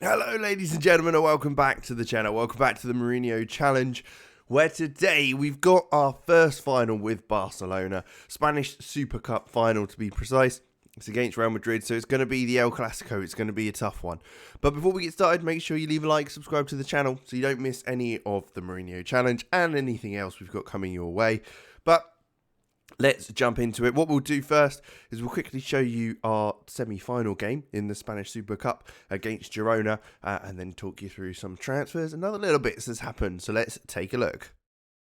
Hello ladies and gentlemen, and welcome back to the channel. Welcome back to the Mourinho Challenge, where today we've got our first final with Barcelona. Spanish Super Cup final to be precise. It's against Real Madrid, so it's going to be the El Classico. It's going to be a tough one. But before we get started, make sure you leave a like, subscribe to the channel so you don't miss any of the Mourinho Challenge and anything else we've got coming your way. But let's jump into it. What we'll do first is we'll quickly show you our semi-final game in the Spanish Super Cup against Girona, and then talk you through some transfers and other little bits that's happened. So let's take a look.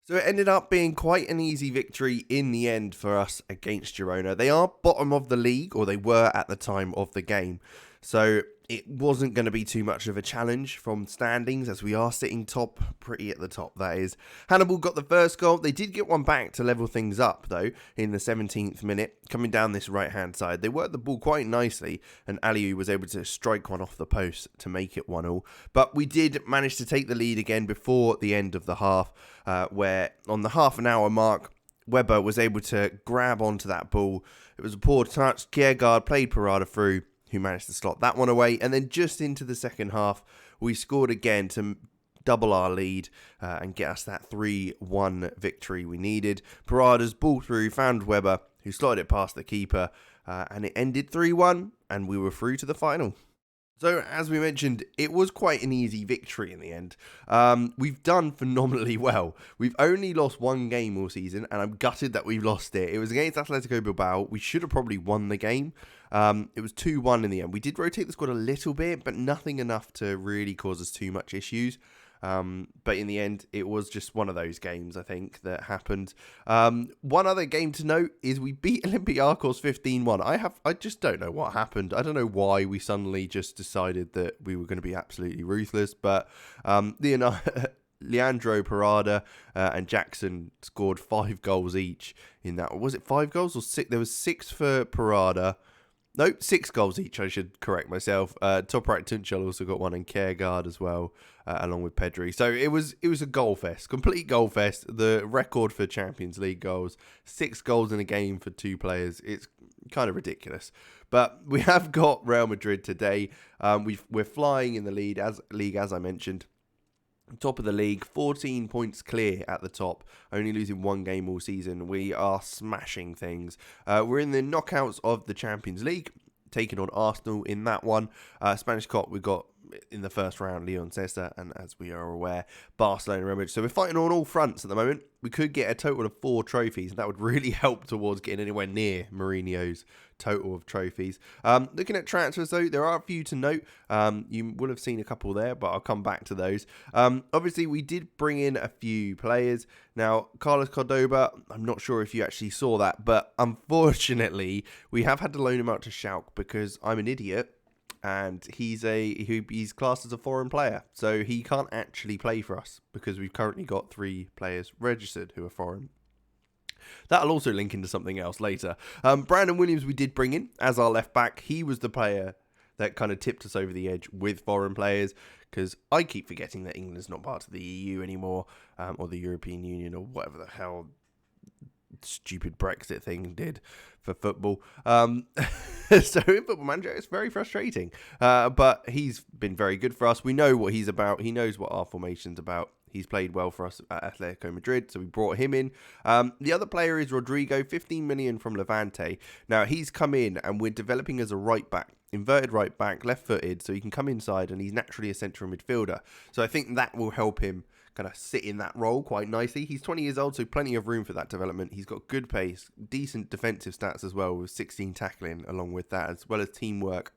So it ended up being quite an easy victory in the end for us against Girona. They are bottom of the league, or they were at the time of the game. So it wasn't going to be too much of a challenge from standings, as we are sitting top, pretty at the top, that is. Hannibal got the first goal. They did get one back to level things up, though, in the 17th minute, coming down this right-hand side. They worked the ball quite nicely, and Aliou was able to strike one off the post to make it 1-1. But we did manage to take the lead again before the end of the half, where on the half an hour mark, Weber was able to grab onto that ball. It was a poor touch. Kjærgaard played Parada through, who managed to slot that one away. And then just into the second half, we scored again to double our lead and get us that 3-1 victory we needed. Parada's ball through found Weber, who slotted it past the keeper, and it ended 3-1, and we were through to the final. So, as we mentioned, it was quite an easy victory in the end. We've done phenomenally well. We've only lost one game all season, and I'm gutted that we've lost it. It was against Atletico Bilbao. We should have probably won the game. It was 2-1 in the end. We did rotate the squad a little bit, but nothing enough to really cause us too much issues. But in the end, it was just one of those games, I think, that happened. One other game to note is we beat Olympiacos 15-1. I just don't know what happened. I don't know why we suddenly just decided that we were going to be absolutely ruthless. But Leandro Parada and Jackson scored 5 goals each in that. Was it 5 goals or 6? There was 6 for Parada. No, 6 goals each, I should correct myself. Top right Tunchel also got one, and Kjærgaard as well, along with Pedri. So it was a goal fest, complete goal fest. The record for Champions League goals, 6 goals in a game for 2 players. It's kind of ridiculous. But we have got Real Madrid today. We're flying in the league, as I mentioned. Top of the league, 14 points clear at the top, only losing 1 game all season. We are smashing things. We're in the knockouts of the Champions League, taking on Arsenal in that one. Spanish Cup, we got in the first round Leon Cesar, and as we are aware, Barcelona Real Madrid. So we're fighting on all fronts at the moment. We could get a total of 4 trophies, and that would really help towards getting anywhere near Mourinho's total of trophies. Looking at transfers, though, there are a few to note. You will have seen a couple there, but I'll come back to those. Obviously, we did bring in a few players. Now, Carlos Cordoba, I'm not sure if you actually saw that, but unfortunately, we have had to loan him out to Schalke because I'm an idiot. And he's classed as a foreign player, so he can't actually play for us because we've currently got 3 players registered who are foreign. That'll also link into something else later. Brandon Williams we did bring in as our left back. He was the player that kind of tipped us over the edge with foreign players, because I keep forgetting that England's not part of the EU anymore, or the European Union, or whatever the hell stupid Brexit thing did for football. So in Football Manager, it's very frustrating. But he's been very good for us. We know what he's about. He knows what our formation's about. He's played well for us at Atletico Madrid, so we brought him in. The other player is Rodrigo, 15 million from Levante. Now, he's come in, and we're developing as a right back. Inverted right back, left-footed, so he can come inside, and he's naturally a central midfielder. So I think that will help him kind of sit in that role quite nicely. He's 20 years old, so plenty of room for that development. He's got good pace, decent defensive stats as well, with 16 tackling along with that, as well as teamwork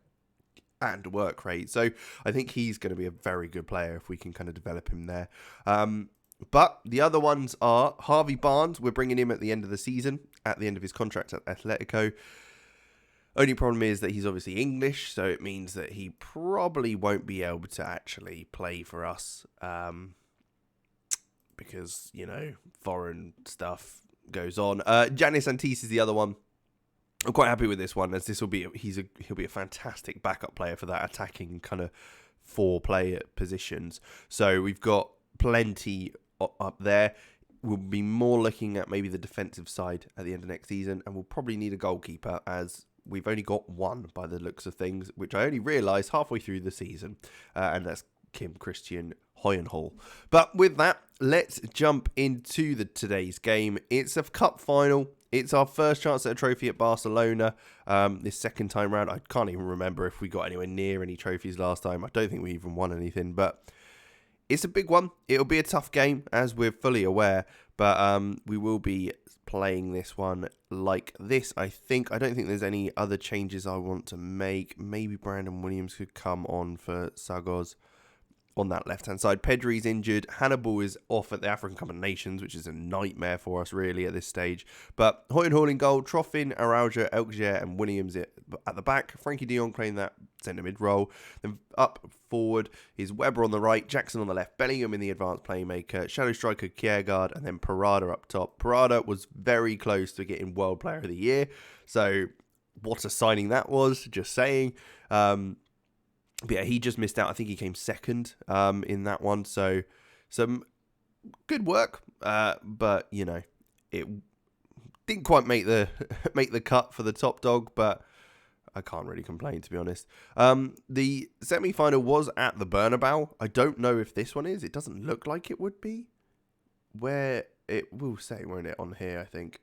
and work rate. So I think he's going to be a very good player if we can kind of develop him there. But the other ones are Harvey Barnes. We're bringing him at the end of the season, at the end of his contract at Atletico. Only problem is that he's obviously English, so it means that he probably won't be able to actually play for us. Because, you know, foreign stuff goes on. Janis Antis is the other one. I'm quite happy with this one, as he'll be a fantastic backup player for that attacking kind of 4-player positions. So we've got plenty up there. We'll be more looking at maybe the defensive side at the end of next season, and we'll probably need a goalkeeper, as we've only got one by the looks of things, which I only realised halfway through the season, and that's Kim Christian Hoyenhall. But with that, let's jump into today's game. It's a cup final. It's our first chance at a trophy at Barcelona this second time round. I can't even remember if we got anywhere near any trophies last time. I don't think we even won anything, but it's a big one. It'll be a tough game, as we're fully aware, but we will be playing this one like this, I think. I don't think there's any other changes I want to make. Maybe Brandon Williams could come on for Sagos on that left-hand side. Pedri's injured. Hannibal is off at the African Cup of Nations, which is a nightmare for us, really, at this stage. But Hoyenhall in goal, Troffin, Araujo, Elkjær, and Williams at the back. Frankie de Jong playing that centre-mid role. Then up forward is Weber on the right, Jackson on the left, Bellingham in the advanced playmaker, shadow striker Kjærgaard, and then Parada up top. Parada was very close to getting World Player of the Year, so what a signing that was, just saying. But yeah, he just missed out. I think he came second in that one. So some good work, but you know, it didn't quite make the cut for the top dog. But I can't really complain, to be honest. The semi-final was at the Bernabeu. I don't know if this one is. It doesn't look like it would be. Where it will say, won't it, on here? I think.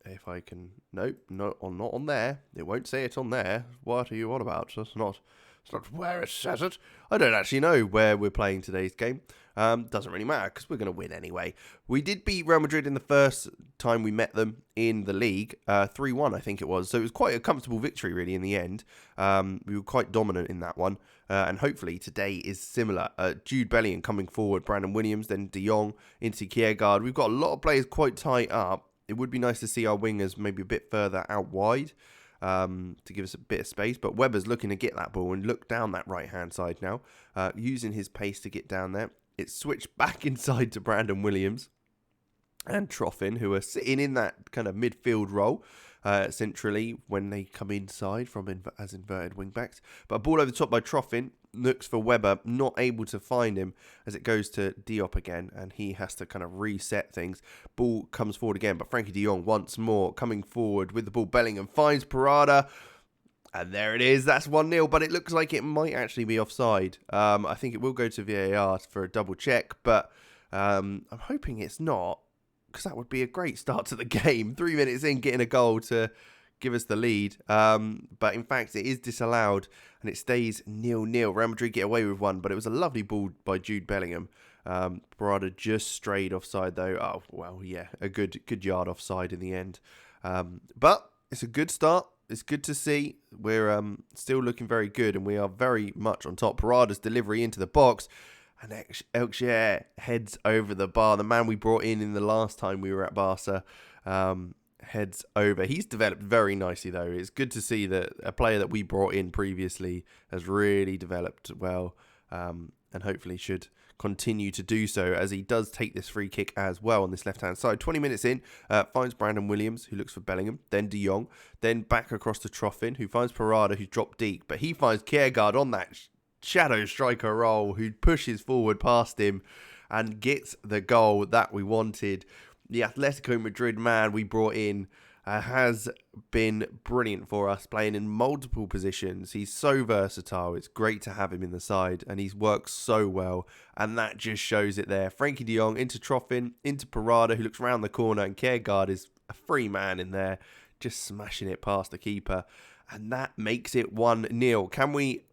If I can, nope, not on there. It won't say it on there. What are you on about? That's not. It's not where it says it. I don't actually know where we're playing today's game. Doesn't really matter because we're going to win anyway. We did beat Real Madrid in the first time we met them in the league. 3-1, I think it was. So it was quite a comfortable victory, really, in the end. We were quite dominant in that one. And hopefully today is similar. Jude Bellingham coming forward. Brandon Williams, then De Jong into Kjærgaard. We've got a lot of players quite tight up. It would be nice to see our wingers maybe a bit further out wide. To give us a bit of space, but Weber's looking to get that ball and look down that right hand side now, using his pace to get down there. It's switched back inside to Brandon Williams and Troffin, who are sitting in that kind of midfield role centrally when they come inside from as inverted wing backs. But a ball over the top by Troffin, looks for Weber, not able to find him as it goes to Diop again, and he has to kind of reset things. Ball comes forward again, but Frankie de Jong once more coming forward with the ball. Bellingham finds Parada, and there it is. That's 1-0, but it looks like it might actually be offside. I think it will go to VAR for a double check, but I'm hoping it's not, because that would be a great start to the game. 3 minutes in, getting a goal to give us the lead, but in fact it is disallowed and it stays 0-0. Real Madrid get away with one, but it was a lovely ball by Jude Bellingham. Parada just strayed offside though. Oh well, yeah, a good yard offside in the end, but it's a good start. It's good to see. We're still looking very good and we are very much on top. Parada's delivery into the box, and Elkjær heads over the bar. The man we brought in the last time we were at Barca heads over. He's developed very nicely though. It's good to see that a player that we brought in previously has really developed well, and hopefully should continue to do so as he does take this free kick as well on this left hand side. 20 minutes in, finds Brandon Williams, who looks for Bellingham, then De Jong, then back across to Troffin, who finds Parada, who's dropped deep, but he finds Kjærgaard on that shadow striker role, who pushes forward past him and gets the goal that we wanted. The Atletico Madrid man we brought in has been brilliant for us, playing in multiple positions. He's so versatile. It's great to have him in the side, and he's worked so well, and that just shows it there. Frankie de Jong into Troffin, into Parada, who looks round the corner, and Kjærgaard is a free man in there, just smashing it past the keeper, and that makes it 1-0. Can we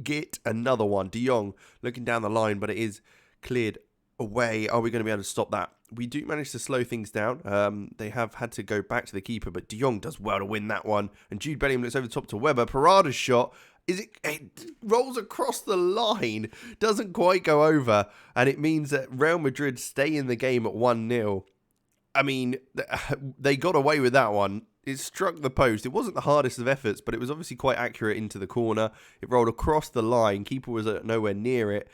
get another one? De Jong looking down the line, but it is cleared away. Are we going to be able to stop that? We do manage to slow things down. They have had to go back to the keeper, but De Jong does well to win that one. And Jude Bellingham looks over the top to Weber. Parada's shot, it rolls across the line, doesn't quite go over, and it means that Real Madrid stay in the game at 1-0. I mean, they got away with that one. It struck the post. It wasn't the hardest of efforts, but it was obviously quite accurate into the corner. It rolled across the line. Keeper was nowhere near it.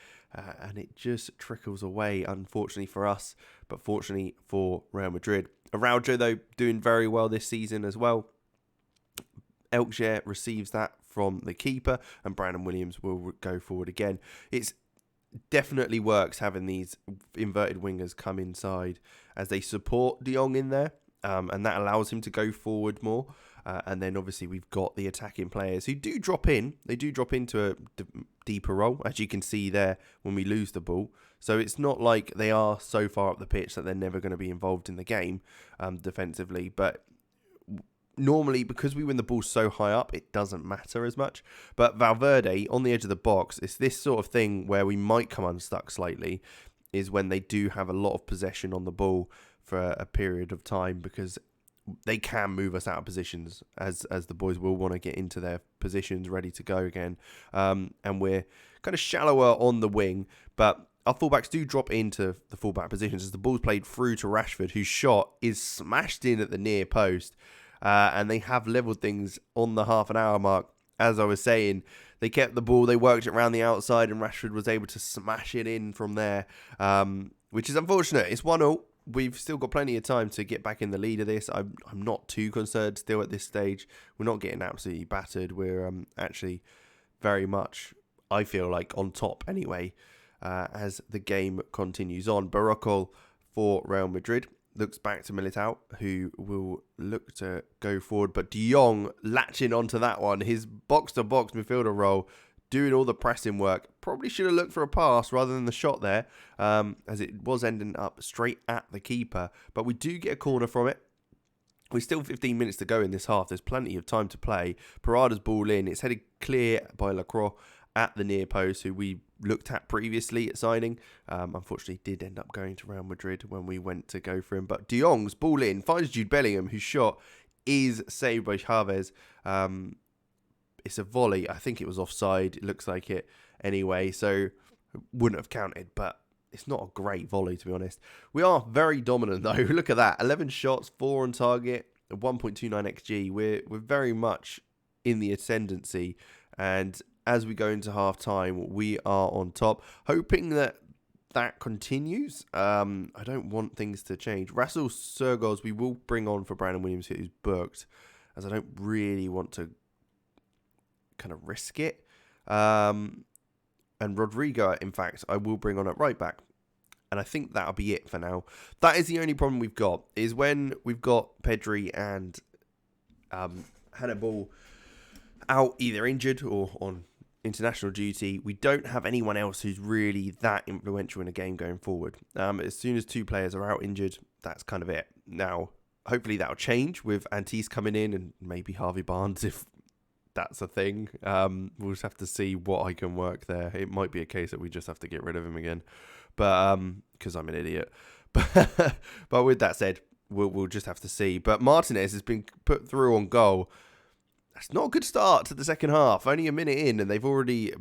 And it just trickles away, unfortunately for us, but fortunately for Real Madrid. Araujo, though, doing very well this season as well. Elkjær receives that from the keeper, and Brandon Williams will go forward again. It's definitely works having these inverted wingers come inside as they support De Jong in there, and that allows him to go forward more. And then obviously we've got the attacking players who do drop in. They do drop into a deeper role, as you can see there when we lose the ball. So it's not like they are so far up the pitch that they're never going to be involved in the game defensively. But normally, because we win the ball so high up, it doesn't matter as much. But Valverde, on the edge of the box, it's this sort of thing where we might come unstuck slightly, is when they do have a lot of possession on the ball for a period of time, because they can move us out of positions as the boys will want to get into their positions ready to go again. And we're kind of shallower on the wing, but our fullbacks do drop into the fullback positions as the ball's played through to Rashford, whose shot is smashed in at the near post. And they have levelled things on the half an hour mark. As I was saying, they kept the ball, they worked it around the outside, and Rashford was able to smash it in from there, which is unfortunate. It's 1-0. We've still got plenty of time to get back in the lead of this. I'm not too concerned still at this stage. We're not getting absolutely battered. We're actually very much, I feel like, on top anyway, as the game continues on. Barca for Real Madrid looks back to Militao, who will look to go forward. But De Jong latching onto that one. His box-to-box midfielder role, doing all the pressing work. Probably should have looked for a pass rather than the shot there, as it was ending up straight at the keeper. But we do get a corner from it. We're still 15 minutes to go in this half. There's plenty of time to play. Parada's ball in. It's headed clear by Lacroix at the near post, who we looked at previously at signing. Unfortunately, did end up going to Real Madrid when we went to go for him. But De Jong's ball in, finds Jude Bellingham, whose shot is saved by Chavez. It's a volley. I think it was offside. It looks like it anyway, so wouldn't have counted, but it's not a great volley, to be honest. We are very dominant, though. Look at that. 11 shots, 4 on target, 1.29 XG. We're very much in the ascendancy, and as we go into half-time, we are on top, hoping that continues. I don't want things to change. Rasul Sergoz we will bring on for Brandon Williams, who's booked, as I don't really want to kind of risk it. And Rodrigo, in fact, I will bring on at right back. And I think that'll be it for now. That is the only problem we've got, is when we've got Pedri and Hannibal out either injured or on international duty, we don't have anyone else who's really that influential in a game going forward. As soon as 2 players are out injured, that's kind of it. Now, hopefully that'll change with Antis coming in and maybe Harvey Barnes if that's a thing. We'll just have to see what I can work there. It might be a case that we just have to get rid of him again, but because I'm an idiot. But with that said, we'll just have to see. But Martinez has been put through on goal. That's not a good start to the second half. Only a minute in, and they've already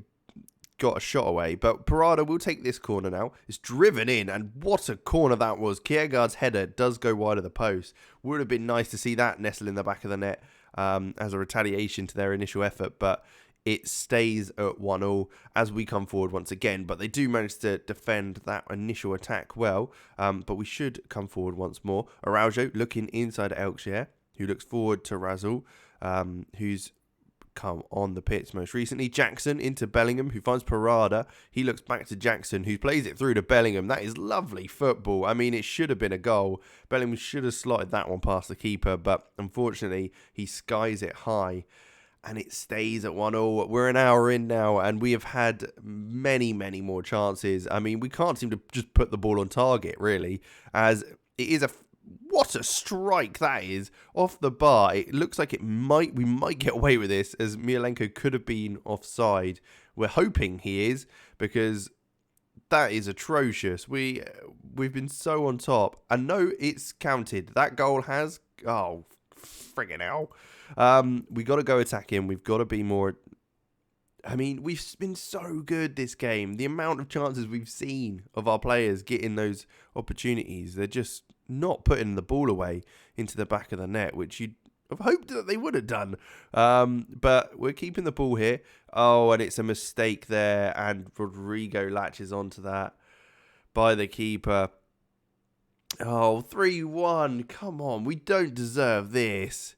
got a shot away. But Parada will take this corner now. It's driven in, and what a corner that was. Kiergaard's header does go wide of the post. Would have been nice to see that nestle in the back of the net as a retaliation to their initial effort, but it stays at 1-1 as we come forward once again. But they do manage to defend that initial attack well, but we should come forward once more. Araujo looking inside at Elkshire, who looks forward to Rasul, who's come on the pitch most recently. Jackson into Bellingham, who finds Parada. He looks back to Jackson, who plays it through to Bellingham. That is lovely football. I mean, it should have been a goal. Bellingham should have slotted that one past the keeper, but unfortunately, he skies it high, and it stays at 1-1. We're an hour in now, and we have had many, many more chances. I mean, we can't seem to just put the ball on target, really, as it is what a strike that is off the bar. It looks like we might get away with this, as Mialenko could have been offside. We're hoping he is, because that is atrocious. We've been so on top, and no, it's counted. That goal has, oh friggin' hell. We got to go attack him. We've got to be more. I mean, we've been so good this game. The amount of chances we've seen of our players getting those opportunities, they're just not putting the ball away into the back of the net, which you'd have hoped that they would have done. But we're keeping the ball here. Oh, and it's a mistake there, and Rodrigo latches onto that by the keeper. Oh, 3-1. Come on, we don't deserve this.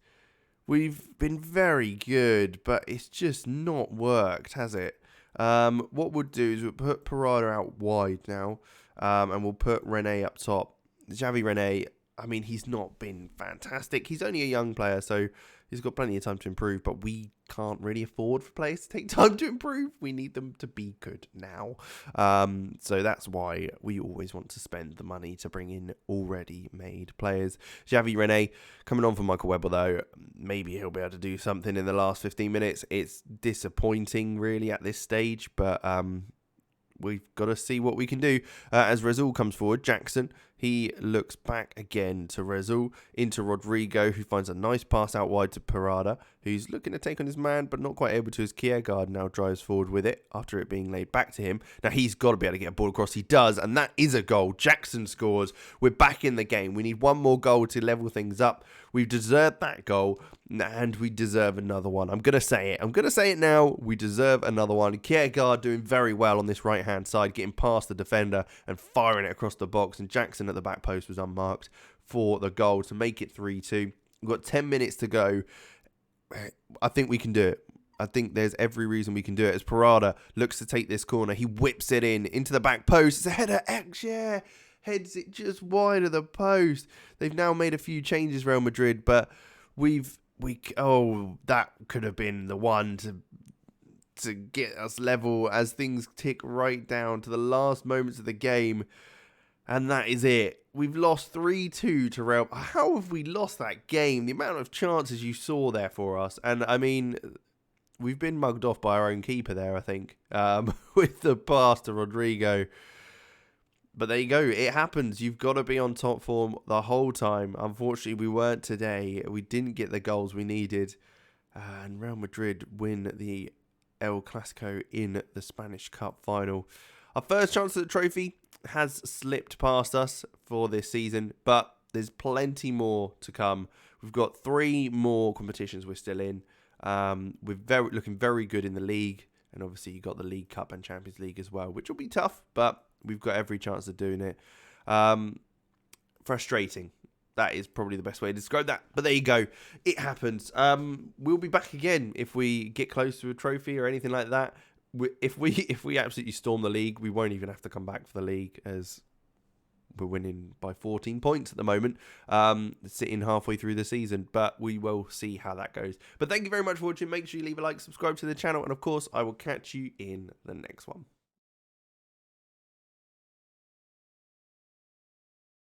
We've been very good, but it's just not worked, has it? What we'll do is we'll put Parada out wide now, and we'll put Rene up top. Xavi Rene, I mean, he's not been fantastic. He's only a young player, so He's got plenty of time to improve, but we can't really afford for players to take time to improve. We need them to be good now. So that's why we always want to spend the money to bring in already made players. Xavi René coming on for Michael Webber, though. Maybe he'll be able to do something in the last 15 minutes. It's disappointing, really, at this stage, but we've got to see what we can do. As Rezul comes forward, Jackson, he looks back again to Rezul, into Rodrigo, who finds a nice pass out wide to Parada, who's looking to take on his man, but not quite able to, as Kiergaard now drives forward with it, after it being laid back to him. Now, he's got to be able to get a ball across. He does, and that is a goal. Jackson scores. We're back in the game. We need one more goal to level things up. We've deserved that goal, and we deserve another one. I'm going to say it. I'm going to say it now. We deserve another one. Kiergaard doing very well on this right-hand side, getting past the defender and firing it across the box, and Jackson at the back post was unmarked for the goal to make it 3-2. We've got 10 minutes to go. I think we can do it. I think there's every reason we can do it. As Parada looks to take this corner, he whips it in into the back post. It's a header, yeah. Heads it just wide of the post. They've now made a few changes, Real Madrid, but that could have been the one to get us level as things tick right down to the last moments of the game. And that is it. We've lost 3-2 to Real. How have we lost that game? The amount of chances you saw there for us. And, I mean, we've been mugged off by our own keeper there, I think, with the pass to Rodrigo. But there you go. It happens. You've got to be on top form the whole time. Unfortunately, we weren't today. We didn't get the goals we needed. And Real Madrid win the El Clasico in the Spanish Cup final. Our first chance at the trophy has slipped past us for this season, but there's plenty more to come. We've got 3 more competitions we're still in. We're looking very good in the league, and obviously you got the League Cup and Champions League as well, which will be tough, but we've got every chance of doing it. Frustrating. That is probably the best way to describe that. But there you go. It happens. We'll be back again if we get close to a trophy or anything like that. If we absolutely storm the league, we won't even have to come back for the league, as we're winning by 14 points at the moment, sitting halfway through the season. But we will see how that goes. But thank you very much for watching. Make sure you leave a like, subscribe to the channel, and of course, I will catch you in the next one.